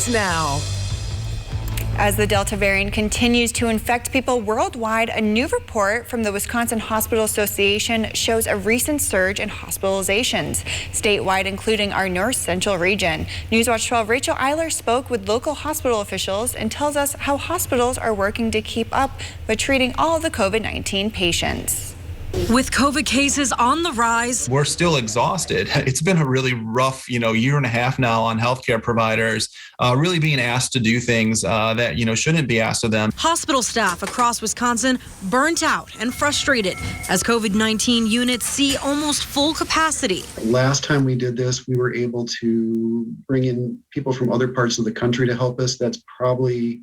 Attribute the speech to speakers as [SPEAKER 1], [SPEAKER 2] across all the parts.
[SPEAKER 1] Now. As the Delta variant continues to infect people worldwide, a new report from the Wisconsin Hospital Association shows a recent surge in hospitalizations statewide, including our North Central region. Newswatch 12 Rachel Eiler spoke with local hospital officials and tells us how hospitals are working to keep up with treating all of the COVID-19 patients.
[SPEAKER 2] With COVID cases on the rise,
[SPEAKER 3] we're still exhausted. It's been a really rough, year and a half now on healthcare providers, really being asked to do things that, shouldn't be asked of them.
[SPEAKER 2] Hospital staff across Wisconsin burnt out and frustrated as COVID-19 units see almost full capacity.
[SPEAKER 4] Last time we did this, we were able to bring in people from other parts of the country to help us. That's probably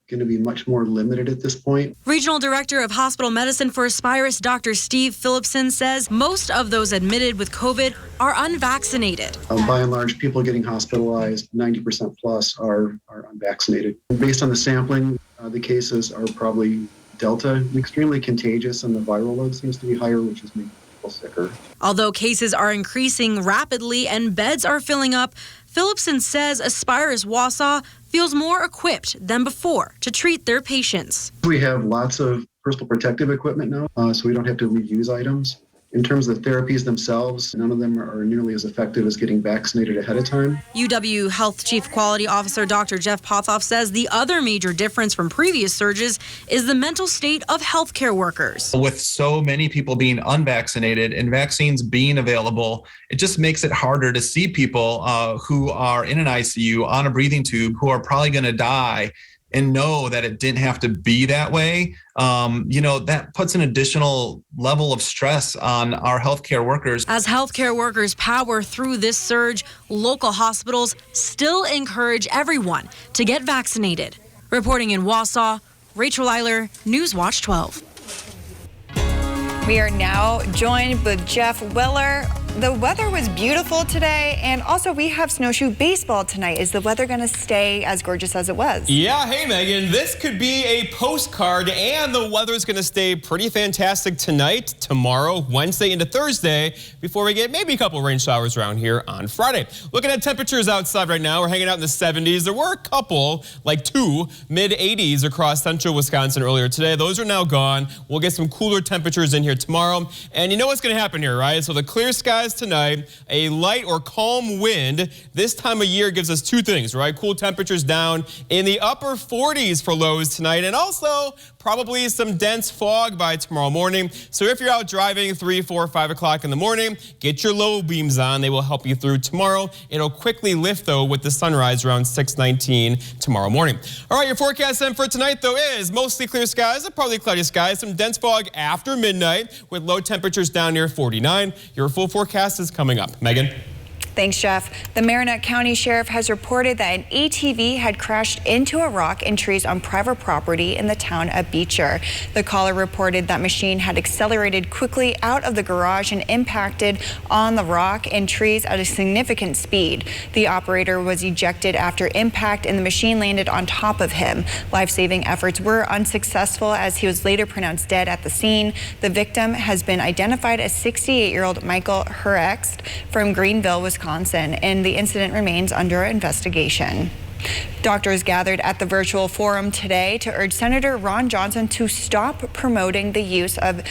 [SPEAKER 4] going to be much more limited at this point.
[SPEAKER 2] Regional Director of Hospital Medicine for Aspirus, Dr. Steve Phillipson, says most of those admitted with COVID are unvaccinated.
[SPEAKER 4] By and large, people getting hospitalized, 90% plus are unvaccinated. Based on the sampling, the cases are probably Delta, extremely contagious, and the viral load seems to be higher, which is making people sicker.
[SPEAKER 2] Although cases are increasing rapidly and beds are filling up, Phillipson says Aspirus Wausau feels more equipped than before to treat their patients.
[SPEAKER 4] We have lots of personal protective equipment now, so we don't have to reuse items. In terms of therapies themselves, none of them are nearly as effective as getting vaccinated ahead of time.
[SPEAKER 2] UW Health Chief Quality Officer Dr. Jeff Pothoff says the other major difference from previous surges is the mental state of healthcare workers.
[SPEAKER 3] With so many people being unvaccinated and vaccines being available, it just makes it harder to see people who are in an ICU on a breathing tube who are probably going to die and know that it didn't have to be that way. That puts an additional level of stress on our healthcare workers.
[SPEAKER 2] As healthcare workers power through this surge, local hospitals still encourage everyone to get vaccinated. Reporting in Wausau, Rachel Eiler, Newswatch 12.
[SPEAKER 1] We are now joined with Jeff Willer. The weather was beautiful today, and also we have snowshoe baseball tonight. Is the weather going to stay as gorgeous as it was?
[SPEAKER 5] Yeah, hey Megan, this could be a postcard, and the weather's going to stay pretty fantastic tonight, tomorrow, Wednesday into Thursday, before we get maybe a couple rain showers around here on Friday. Looking at temperatures outside right now, we're hanging out in the 70s. There were a couple, like 2 mid-80s across central Wisconsin earlier today. Those are now gone. We'll get some cooler temperatures in here tomorrow, and you know what's going to happen here, right? So the clear skies tonight, a light or calm wind. This time of year gives us 2 things, right? Cool temperatures down in the upper 40s for lows tonight, and also probably some dense fog by tomorrow morning. So if you're out driving 3, 4, 5 o'clock in the morning, get your low beams on. They will help you through tomorrow. It'll quickly lift, though, with the sunrise around 6:19 tomorrow morning. All right, your forecast then for tonight, though, is mostly clear skies, partly cloudy skies, some dense fog after midnight with low temperatures down near 49. Your full forecast is coming up. Megan?
[SPEAKER 1] Thanks, Jeff. The Marinette County Sheriff has reported that an ATV had crashed into a rock and trees on private property in the town of Beecher. The caller reported that machine had accelerated quickly out of the garage and impacted on the rock and trees at a significant speed. The operator was ejected after impact and the machine landed on top of him. Life-saving efforts were unsuccessful as he was later pronounced dead at the scene. The victim has been identified as 68-year-old Michael Herrext from Greenville, Wisconsin, and the incident remains under investigation. Doctors gathered at the virtual forum today to urge Senator Ron Johnson to stop promoting the use of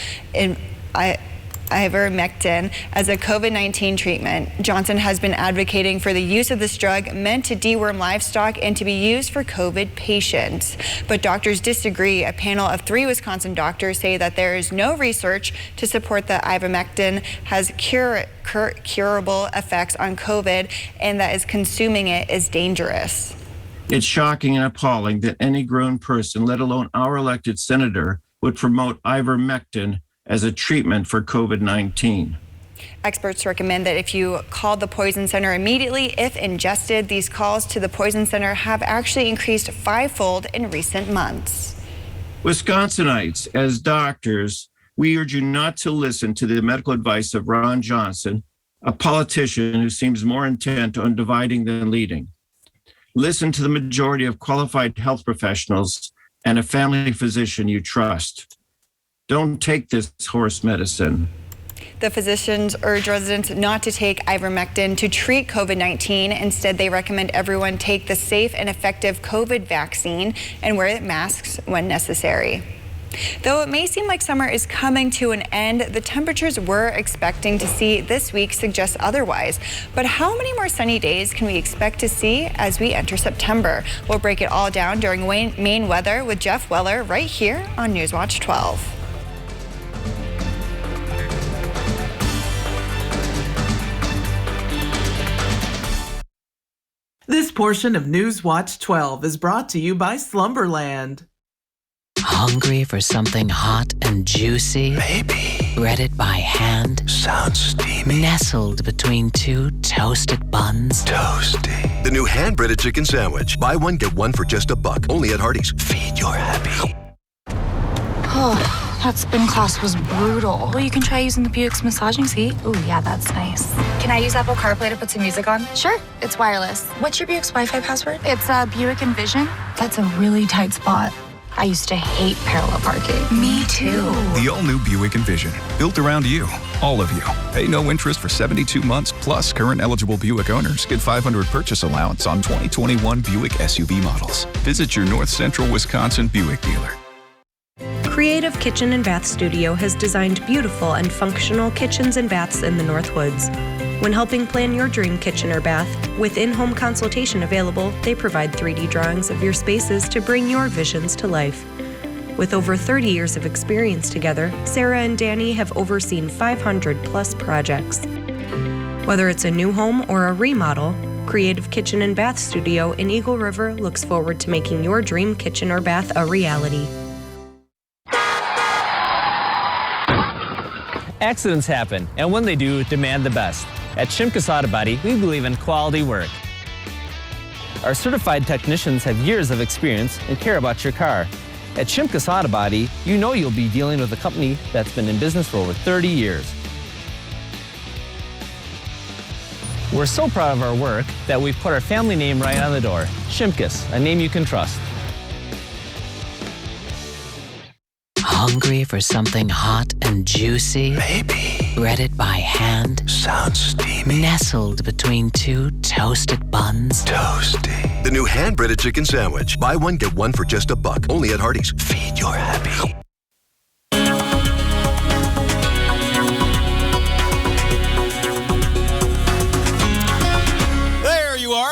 [SPEAKER 1] ivermectin as a COVID-19 treatment. Johnson has been advocating for the use of this drug meant to deworm livestock and to be used for COVID patients. But doctors disagree. A panel of 3 Wisconsin doctors say that there is no research to support that ivermectin has curable effects on COVID and that is consuming it is dangerous.
[SPEAKER 6] It's shocking and appalling that any grown person, let alone our elected senator, would promote ivermectin as a treatment for COVID-19.
[SPEAKER 1] Experts recommend that if you call the Poison Center immediately if ingested. These calls to the Poison Center have actually increased 5-fold in recent months.
[SPEAKER 6] Wisconsinites, as doctors, we urge you not to listen to the medical advice of Ron Johnson, a politician who seems more intent on dividing than leading. Listen to the majority of qualified health professionals and a family physician you trust. Don't take this horse medicine.
[SPEAKER 1] The physicians urge residents not to take ivermectin to treat COVID-19. Instead, they recommend everyone take the safe and effective COVID vaccine and wear masks when necessary. Though it may seem like summer is coming to an end, the temperatures we're expecting to see this week suggest otherwise. But how many more sunny days can we expect to see as we enter September? We'll break it all down during Maine weather with Jeff Weller right here on Newswatch 12.
[SPEAKER 7] This portion of Newswatch 12 is brought to you by Slumberland.
[SPEAKER 8] Hungry for something hot and juicy?
[SPEAKER 9] Maybe.
[SPEAKER 8] Breaded by hand?
[SPEAKER 9] Sounds steamy.
[SPEAKER 8] Nestled between two toasted buns?
[SPEAKER 9] Toasty. The new hand-breaded chicken sandwich. Buy one, get one for just $1. Only at Hardee's. Feed your happy.
[SPEAKER 10] Oh, that spin class was brutal. Well, you can try using the Buick's massaging seat.
[SPEAKER 11] Ooh, yeah, that's nice.
[SPEAKER 10] Can I use Apple CarPlay to put some music on?
[SPEAKER 11] Sure, it's wireless.
[SPEAKER 10] What's your Buick's Wi-Fi password?
[SPEAKER 11] It's Buick Envision.
[SPEAKER 10] That's a really tight spot.
[SPEAKER 11] I used to hate parallel parking.
[SPEAKER 10] Me too.
[SPEAKER 12] The all-new Buick Envision. Built around you. All of you. Pay no interest for 72 months, plus current eligible Buick owners get $500 purchase allowance on 2021 Buick SUV models. Visit your North Central Wisconsin Buick dealer.
[SPEAKER 13] Creative Kitchen and Bath Studio has designed beautiful and functional kitchens and baths in the North Woods. When helping plan your dream kitchen or bath, with in-home consultation available, they provide 3D drawings of your spaces to bring your visions to life. With over 30 years of experience together, Sarah and Danny have overseen 500 plus projects. Whether it's a new home or a remodel, Creative Kitchen and Bath Studio in Eagle River looks forward to making your dream kitchen or bath a reality.
[SPEAKER 14] Accidents happen, and when they do, demand the best. At Shimkus Auto Body, we believe in quality work. Our certified technicians have years of experience and care about your car. At Shimkus Auto Body, you know you'll be dealing with a company that's been in business for over 30 years. We're so proud of our work that we've put our family name right on the door. Shimkus, a name you can trust.
[SPEAKER 8] Hungry for something hot and juicy?
[SPEAKER 9] Maybe.
[SPEAKER 8] Breaded by hand?
[SPEAKER 9] Sounds steamy.
[SPEAKER 8] Nestled between two toasted buns?
[SPEAKER 9] Toasty. The new hand-breaded chicken sandwich. Buy one, get one for just $1. Only at Hardee's. Feed your happy.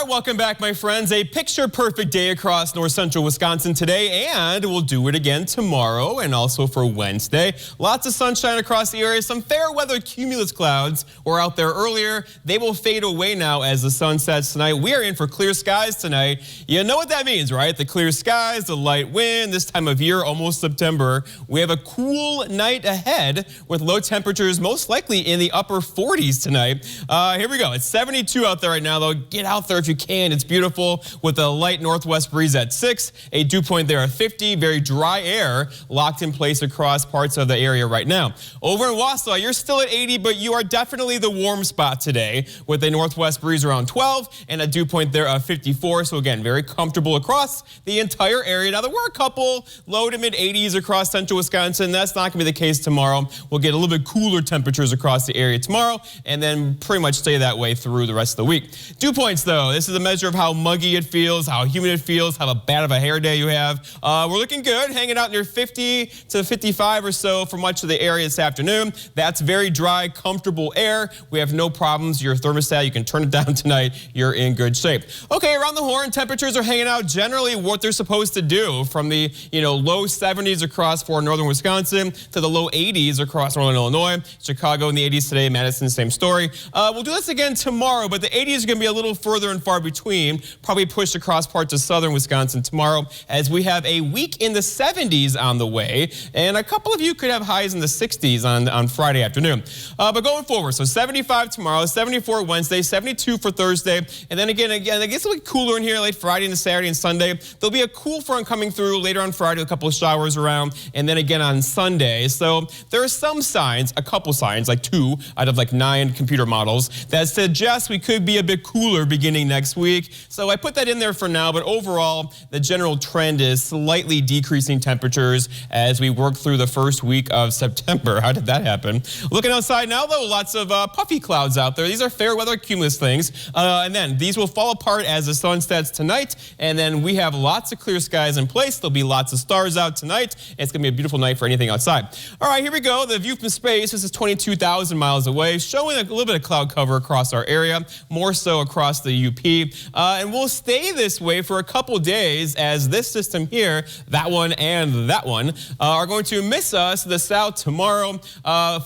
[SPEAKER 5] Welcome back, my friends. A picture-perfect day across north central Wisconsin today, and we'll do it again tomorrow and also for Wednesday. Lots of sunshine across the area. Some fair weather cumulus clouds were out there earlier. They will fade away now as the sun sets tonight. We are in for clear skies tonight. You know what that means, right? The clear skies, the light wind. This time of year, almost September. We have a cool night ahead with low temperatures most likely in the upper 40s tonight. Here we go. It's 72 out there right now, though. Get out there if you can. It's beautiful with a light northwest breeze at 6, a dew point there at 50, very dry air locked in place across parts of the area right now. Over in Wausau, you're still at 80, but you are definitely the warm spot today with a northwest breeze around 12 and a dew point there of 54. So again, very comfortable across the entire area. Now there were a couple low to mid 80s across central Wisconsin. That's not going to be the case tomorrow. We'll get a little bit cooler temperatures across the area tomorrow and then pretty much stay that way through the rest of the week. Dew points though, this is a measure of how muggy it feels, how humid it feels, how bad of a hair day you have. We're looking good, hanging out near 50 to 55 or so for much of the area this afternoon. That's very dry, comfortable air. We have no problems. Your thermostat, you can turn it down tonight. You're in good shape. Okay, around the horn, temperatures are hanging out generally what they're supposed to do from the low 70s across for northern Wisconsin to the low 80s across northern Illinois. Chicago in the 80s today, Madison, same story. We'll do this again tomorrow, but the 80s are going to be a little further and far between, probably pushed across parts of southern Wisconsin tomorrow as we have a week in the 70s on the way, and a couple of you could have highs in the 60s on Friday afternoon. But going forward, so 75 tomorrow, 74 Wednesday, 72 for Thursday, and then again, it gets a little couler in here late Friday into Saturday and Sunday. There'll be a cool front coming through later on Friday, a couple of showers around, and then again on Sunday. So there are some signs, a couple signs, like 2 out of like 9 computer models that suggest we could be a bit cooler beginning next next week. So I put that in there for now, but overall, the general trend is slightly decreasing temperatures as we work through the first week of September. How did that happen? Looking outside now, though, lots of puffy clouds out there. These are fair weather cumulus things. And then these will fall apart as the sun sets tonight. And then we have lots of clear skies in place. There'll be lots of stars out tonight. It's going to be a beautiful night for anything outside. All right, here we go. The view from space. This is 22,000 miles away, showing a little bit of cloud cover across our area, more so across the UP. And we'll stay this way for a couple days as this system here, that one and that one, are going to miss us to the south tomorrow.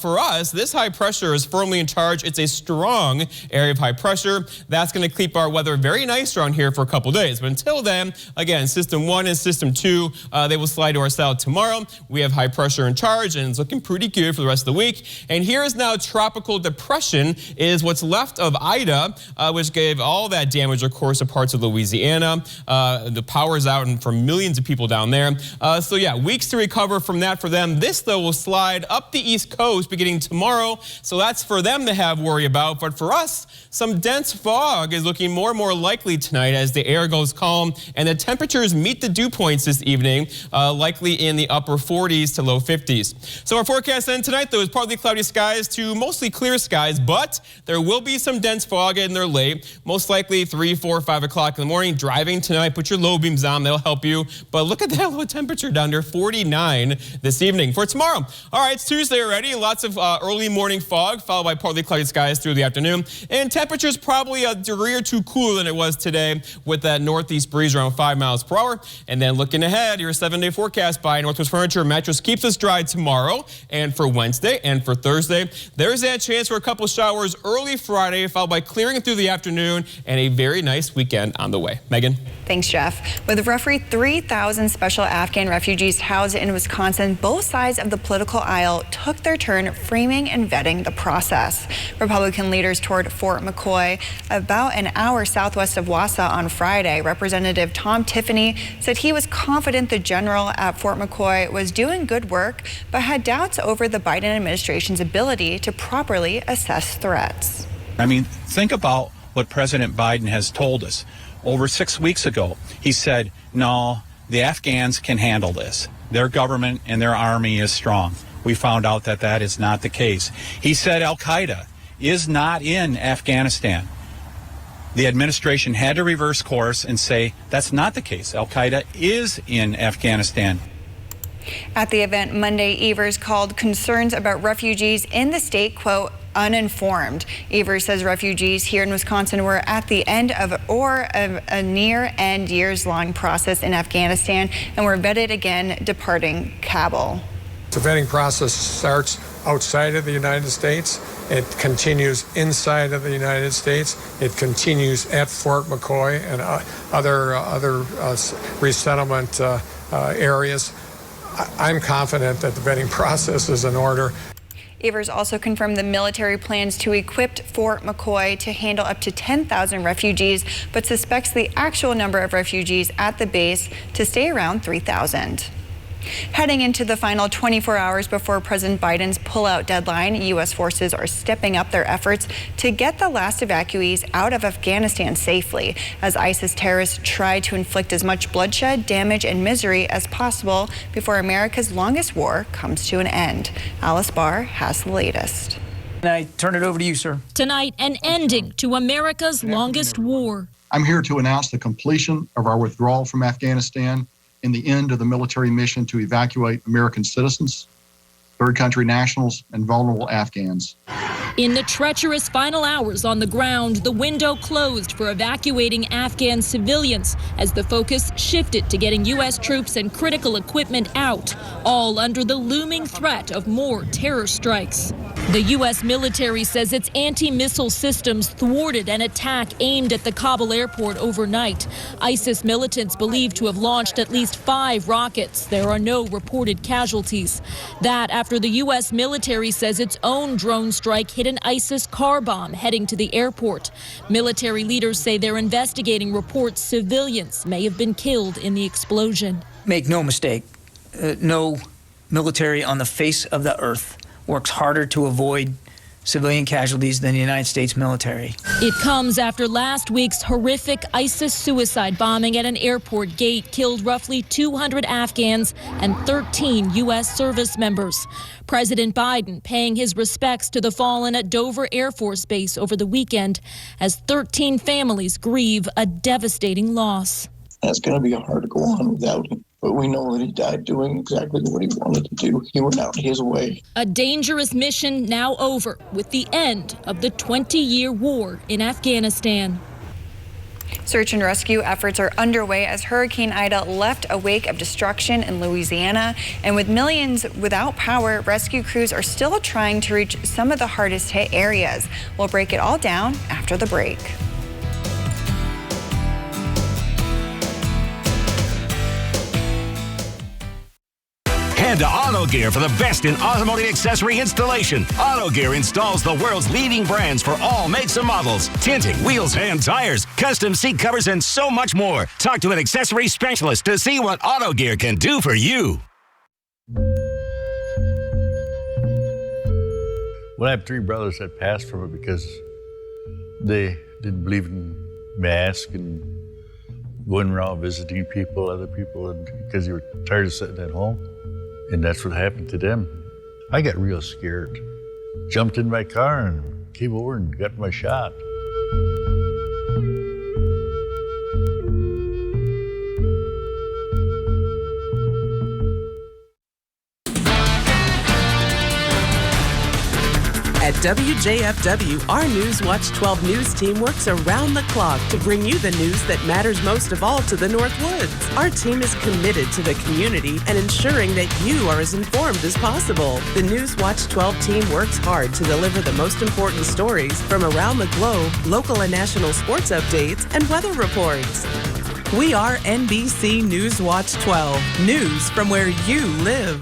[SPEAKER 5] For us, this high pressure is firmly in charge. It's a strong area of high pressure. That's going to keep our weather very nice around here for a couple days. But until then, again, System 1 and System 2, they will slide to our south tomorrow. We have high pressure in charge, and it's looking pretty good for the rest of the week. And here is now tropical depression is what's left of Ida, which gave all that damage, of course, to parts of Louisiana. The power's out and for millions of people down there. So yeah, weeks to recover from that for them. This, though, will slide up the East Coast beginning tomorrow. So that's for them to have worry about. But for us, some dense fog is looking more and more likely tonight as the air goes calm and the temperatures meet the dew points this evening, likely in the upper 40s to low 50s. So our forecast then tonight, though, is partly cloudy skies to mostly clear skies, but there will be some dense fog in there late, most likely 3, 4, 5 o'clock in the morning. Driving tonight, put your low beams on, that'll help you. But look at that low temperature down there, 49 this evening. For tomorrow, all right, it's Tuesday already, lots of early morning fog, followed by partly cloudy skies through the afternoon. And temperatures probably a degree or two cooler than it was today with that northeast breeze around 5 miles per hour. And then looking ahead, your 7-day forecast by Northwest Furniture Mattress keeps us dry tomorrow and for Wednesday and for Thursday. There's that chance for a couple showers early Friday, followed by clearing through the afternoon and a very nice weekend on the way. Megan?
[SPEAKER 1] Thanks, Jeff. With roughly 3,000 special Afghan refugees housed in Wisconsin, both sides of the political aisle took their turn framing and vetting the process. Republican leaders toured Fort McCoy, about an hour southwest of Wausau on Friday. Representative Tom Tiffany said he was confident the general at Fort McCoy was doing good work, but had doubts over the Biden administration's ability to properly assess threats.
[SPEAKER 15] I mean, think about what President Biden has told us. Over 6 weeks ago, he said, no, the Afghans can handle this. Their government and their army is strong. We found out that that is not the case. He said Al-Qaeda is not in Afghanistan. The administration had to reverse course and say that's not the case. Al-Qaeda is in Afghanistan.
[SPEAKER 1] At the event Monday, Evers called concerns about refugees in the state, quote, uninformed. Evers says refugees here in Wisconsin were at the end of a near-end years-long process in Afghanistan and were vetted again departing Kabul.
[SPEAKER 16] The vetting process starts outside of the United States. It continues inside of the United States. It continues at Fort McCoy and other resettlement areas. I'm confident that the vetting process is in order.
[SPEAKER 1] Evers also confirmed the military plans to equip Fort McCoy to handle up to 10,000 refugees, but suspects the actual number of refugees at the base to stay around 3,000. Heading into the final 24 hours before President Biden's pullout deadline, U.S. forces are stepping up their efforts to get the last evacuees out of Afghanistan safely, as ISIS terrorists try to inflict as much bloodshed, damage, and misery as possible before America's longest war comes to an end. Alice Barr has the latest.
[SPEAKER 17] I turn it over to you, sir.
[SPEAKER 2] Tonight, an ending to America's longest war.
[SPEAKER 18] I'm here to announce the completion of our withdrawal from Afghanistan and the end of the military mission to evacuate American citizens, third country nationals, and vulnerable Afghans.
[SPEAKER 2] In the treacherous final hours on the ground, the window closed for evacuating Afghan civilians as the focus shifted to getting U.S. troops and critical equipment out, all under the looming threat of more terror strikes. The U.S. military says its anti-missile systems thwarted an attack aimed at the Kabul airport overnight. ISIS militants believed to have launched at least 5 rockets. There are no reported casualties. That after the U.S. military says its own drone strike hit an ISIS car bomb heading to the airport. Military leaders say they're investigating reports civilians may have been killed in the explosion.
[SPEAKER 17] Make no mistake, no military on the face of the earth works harder to avoid civilian casualties than the United States military.
[SPEAKER 2] It comes after last week's horrific ISIS suicide bombing at an airport gate killed roughly 200 Afghans and 13 U.S. service members. President Biden paying his respects to the fallen at Dover Air Force Base over the weekend as 13 families grieve a devastating loss.
[SPEAKER 19] It's going to be hard to go on without him. But we know that he died doing exactly what he wanted to do. He went out his way.
[SPEAKER 2] A dangerous mission now over with the end of the 20-year war in Afghanistan.
[SPEAKER 1] Search and rescue efforts are underway as Hurricane Ida left a wake of destruction in Louisiana. And with millions without power, rescue crews are still trying to reach some of the hardest hit areas. We'll break it all down after the break.
[SPEAKER 20] Head to AutoGear for the best in automotive accessory installation. AutoGear installs the world's leading brands for all makes and models. Tinting, wheels and tires, custom seat covers, and so much more. Talk to an accessory specialist to see what AutoGear can do for you.
[SPEAKER 21] Well, I have three brothers that passed from it because they didn't believe in masks and going around visiting people, other people, and because they were tired of sitting at home. And that's what happened to them. I got real scared. Jumped in my car and came over and got my shot.
[SPEAKER 7] At WJFW, our News Watch 12 news team works around the clock to bring you the news that matters most of all to the Northwoods. Our team is committed to the community and ensuring that you are as informed as possible. The News Watch 12 team works hard to deliver the most important stories from around the globe, local and national sports updates, and weather reports. We are NBC News Watch 12, news from where you live.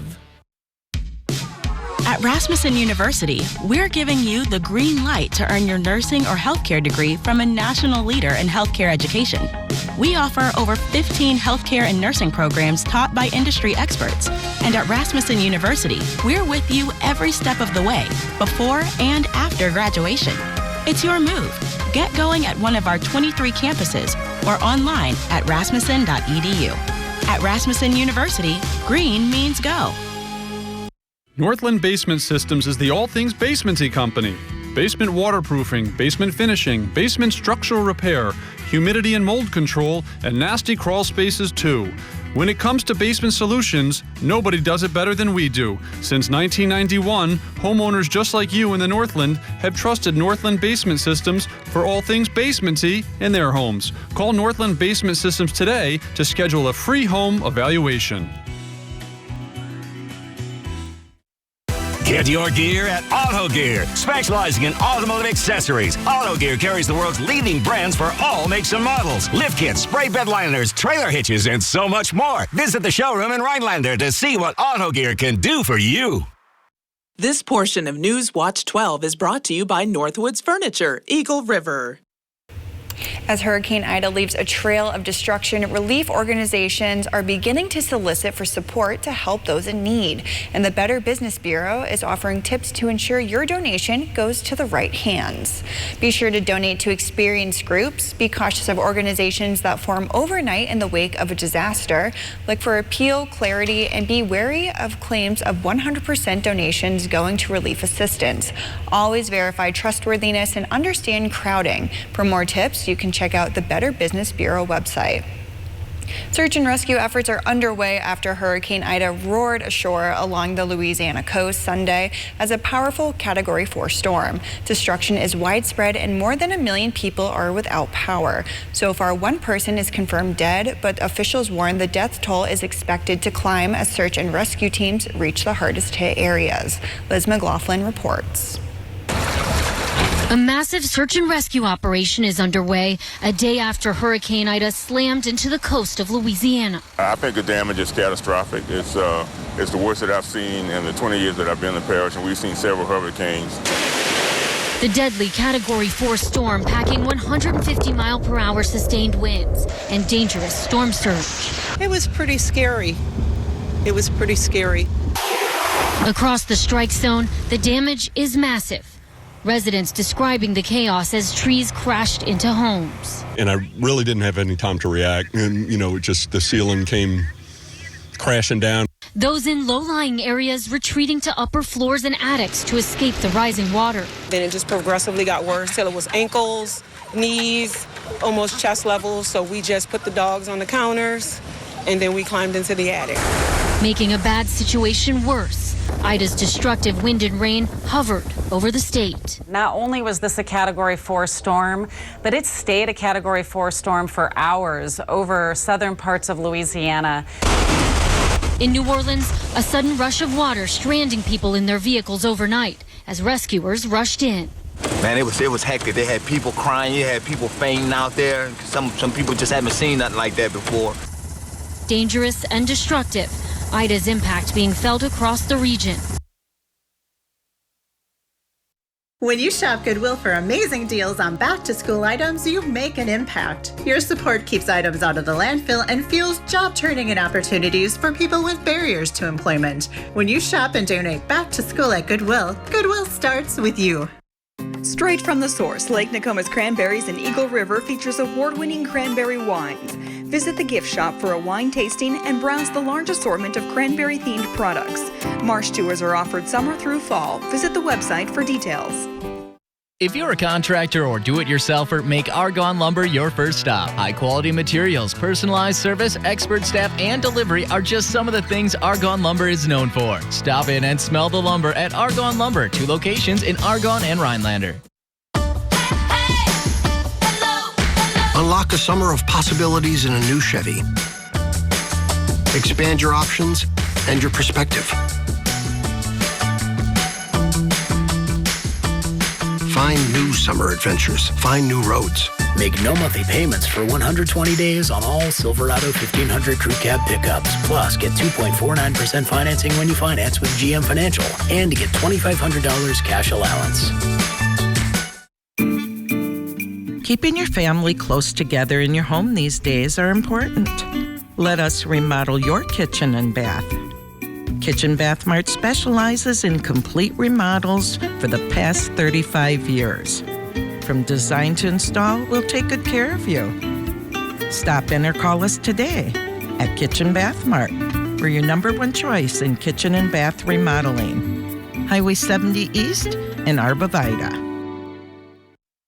[SPEAKER 22] At Rasmussen University, we're giving you the green light to earn your nursing or healthcare degree from a national leader in healthcare education. We offer over 15 healthcare and nursing programs taught by industry experts. And at Rasmussen University, we're with you every step of the way, before and after graduation. It's your move. Get going at one of our 23 campuses or online at rasmussen.edu. At Rasmussen University, green means go.
[SPEAKER 23] Northland Basement Systems is the all things basementy company. Basement waterproofing, basement finishing, basement structural repair, humidity and mold control, and nasty crawl spaces too. When it comes to basement solutions, nobody does it better than we do. Since 1991, homeowners just like you in the Northland have trusted Northland Basement Systems for all things basementy in their homes. Call Northland Basement Systems today to schedule a free home evaluation.
[SPEAKER 20] Get your gear at AutoGear, specializing in automotive accessories. AutoGear carries the world's leading brands for all makes and models. Lift kits, spray bed liners, trailer hitches, and so much more. Visit the showroom in Rhinelander to see what AutoGear can do for you.
[SPEAKER 7] This portion of News Watch 12 is brought to you by Northwoods Furniture, Eagle River.
[SPEAKER 1] As Hurricane Ida leaves a trail of destruction, relief organizations are beginning to solicit for support to help those in need. And the Better Business Bureau is offering tips to ensure your donation goes to the right hands. Be sure to donate to experienced groups. Be cautious of organizations that form overnight in the wake of a disaster. Look for appeal, clarity, and be wary of claims of 100% donations going to relief assistance. Always verify trustworthiness and understand crowding. For more tips, you can check out the Better Business Bureau website. Search and rescue efforts are underway after Hurricane Ida roared ashore along the Louisiana coast Sunday as a powerful Category 4 storm. Destruction is widespread and more than 1 million people are without power. So far, 1 person is confirmed dead, but officials warn the death toll is expected to climb as search and rescue teams reach the hardest hit areas. Liz McLaughlin reports.
[SPEAKER 24] A massive search and rescue operation is underway a day after Hurricane Ida slammed into the coast of Louisiana.
[SPEAKER 25] I think the damage is catastrophic. It's the worst that I've seen in the 20 years that I've been in the parish, and we've seen several hurricanes.
[SPEAKER 24] The deadly Category 4 storm packing 150-mile-per-hour sustained winds and dangerous storm surge.
[SPEAKER 26] It was pretty scary. Across
[SPEAKER 24] the strike zone, the damage is massive. Residents describing the chaos as trees crashed into homes.
[SPEAKER 3] And I really didn't have any time to react. And, just the ceiling came crashing down.
[SPEAKER 24] Those in low-lying areas retreating to upper floors and attics to escape the rising water.
[SPEAKER 4] Then it just progressively got worse till it was ankles, knees, almost chest level. So we just put the dogs on the counters and then we climbed into the attic.
[SPEAKER 24] Making a bad situation worse, Ida's destructive wind and rain hovered over the state.
[SPEAKER 6] Not only was this a Category 4 storm, but it stayed a Category 4 storm for hours over southern parts of Louisiana.
[SPEAKER 24] In New Orleans, a sudden rush of water stranding people in their vehicles overnight as rescuers rushed in.
[SPEAKER 10] Man, it was hectic. They had people crying, you had people fainting out there. Some people just haven't seen nothing like that before.
[SPEAKER 24] Dangerous and destructive, Ida's impact being felt across the region.
[SPEAKER 11] When you shop Goodwill for amazing deals on back-to-school items, you make an impact. Your support keeps items out of the landfill and fuels job training and opportunities for people with barriers to employment. When you shop and donate back to school at Goodwill, Goodwill starts with you.
[SPEAKER 26] Straight from the source, Lake Nokoma's Cranberries in Eagle River features award-winning cranberry wines. Visit the gift shop for a wine tasting and browse the large assortment of cranberry-themed products. Marsh tours are offered summer through fall. Visit the website for details.
[SPEAKER 27] If you're a contractor or do-it-yourselfer, make Argonne Lumber your first stop. High-quality materials, personalized service, expert staff, and delivery are just some of the things Argonne Lumber is known for. Stop in and smell the lumber at Argonne Lumber, 2 locations in Argonne and Rhinelander.
[SPEAKER 28] Unlock a summer of possibilities in a new Chevy. Expand your options and your perspective. Find new summer adventures. Find new roads.
[SPEAKER 29] Make no monthly payments for 120 days on all Silverado 1500 Crew Cab pickups. Plus, get 2.49% financing when you finance with GM Financial and get $2,500 cash allowance.
[SPEAKER 30] Keeping your family close together in your home these days are important. Let us remodel your kitchen and bath. Kitchen Bath Mart specializes in complete remodels for the past 35 years. From design to install, we'll take good care of you. Stop in or call us today at Kitchen Bath Mart. We're your #1 choice in kitchen and bath remodeling. Highway 70 East in Arborvitae.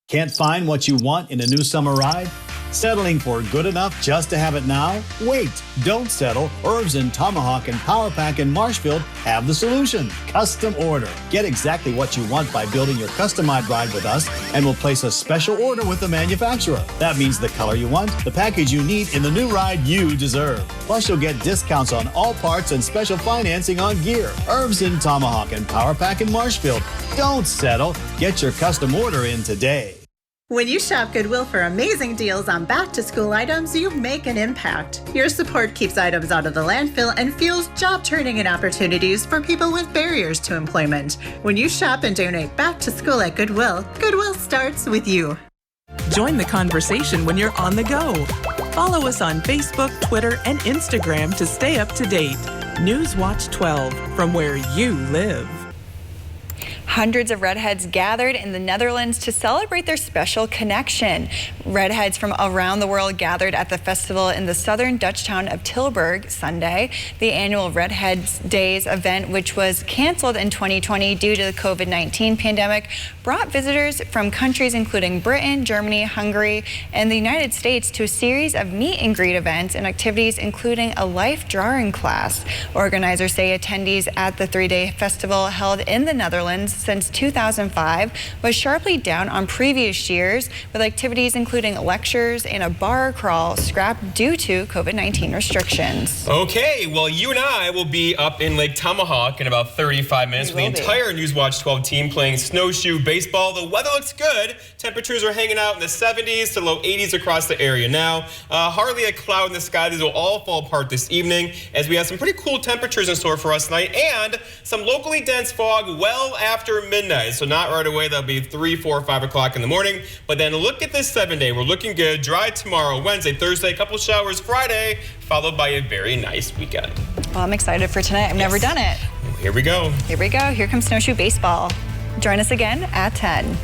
[SPEAKER 31] Can't find what you want in a new summer ride? Settling for good enough just to have it now? Wait, don't settle. Irvs in Tomahawk and Power Pack in Marshfield have the solution. Custom order. Get exactly what you want by building your customized ride with us, and we'll place a special order with the manufacturer. That means the color you want, the package you need in the new ride you deserve. Plus, you'll get discounts on all parts and special financing on gear. Irvs in Tomahawk and Power Pack in Marshfield. Don't settle. Get your custom order in today.
[SPEAKER 11] When you shop Goodwill for amazing deals on back-to-school items, you make an impact. Your support keeps items out of the landfill and fuels job training and opportunities for people with barriers to employment. When you shop and donate back to school at Goodwill, Goodwill starts with you.
[SPEAKER 7] Join the conversation when you're on the go. Follow us on Facebook, Twitter, and Instagram to stay up to date. Newswatch 12, from where you live.
[SPEAKER 1] Hundreds of redheads gathered in the Netherlands to celebrate their special connection. Redheads from around the world gathered at the festival in the southern Dutch town of Tilburg Sunday. The annual Redheads Days event, which was canceled in 2020 due to the COVID-19 pandemic, brought visitors from countries including Britain, Germany, Hungary, and the United States to a series of meet and greet events and activities, including a life drawing class. Organizers say attendees at the 3-day festival held in the Netherlands since 2005 was sharply down on previous years, with activities including lectures and a bar crawl scrapped due to COVID-19 restrictions.
[SPEAKER 5] Okay, well, you and I will be up in Lake Tomahawk in about 35 minutes with the entire Newswatch 12 team playing snowshoe baseball. The weather looks good. Temperatures are hanging out in the 70s to low 80s across the area now. Hardly a cloud in the sky. These will all fall apart this evening as we have some pretty cool temperatures in store for us tonight and some locally dense fog well after midnight. So not right away. That'll be 3, 4, 5 o'clock in the morning. But then look at this 7-day. We're looking good. Dry tomorrow, Wednesday, Thursday, a couple showers Friday, followed by a very nice weekend.
[SPEAKER 1] Well, I'm excited for tonight. I've never done it.
[SPEAKER 5] Well, here we go.
[SPEAKER 1] Here we go. Here comes snowshoe baseball. Join us again at 10.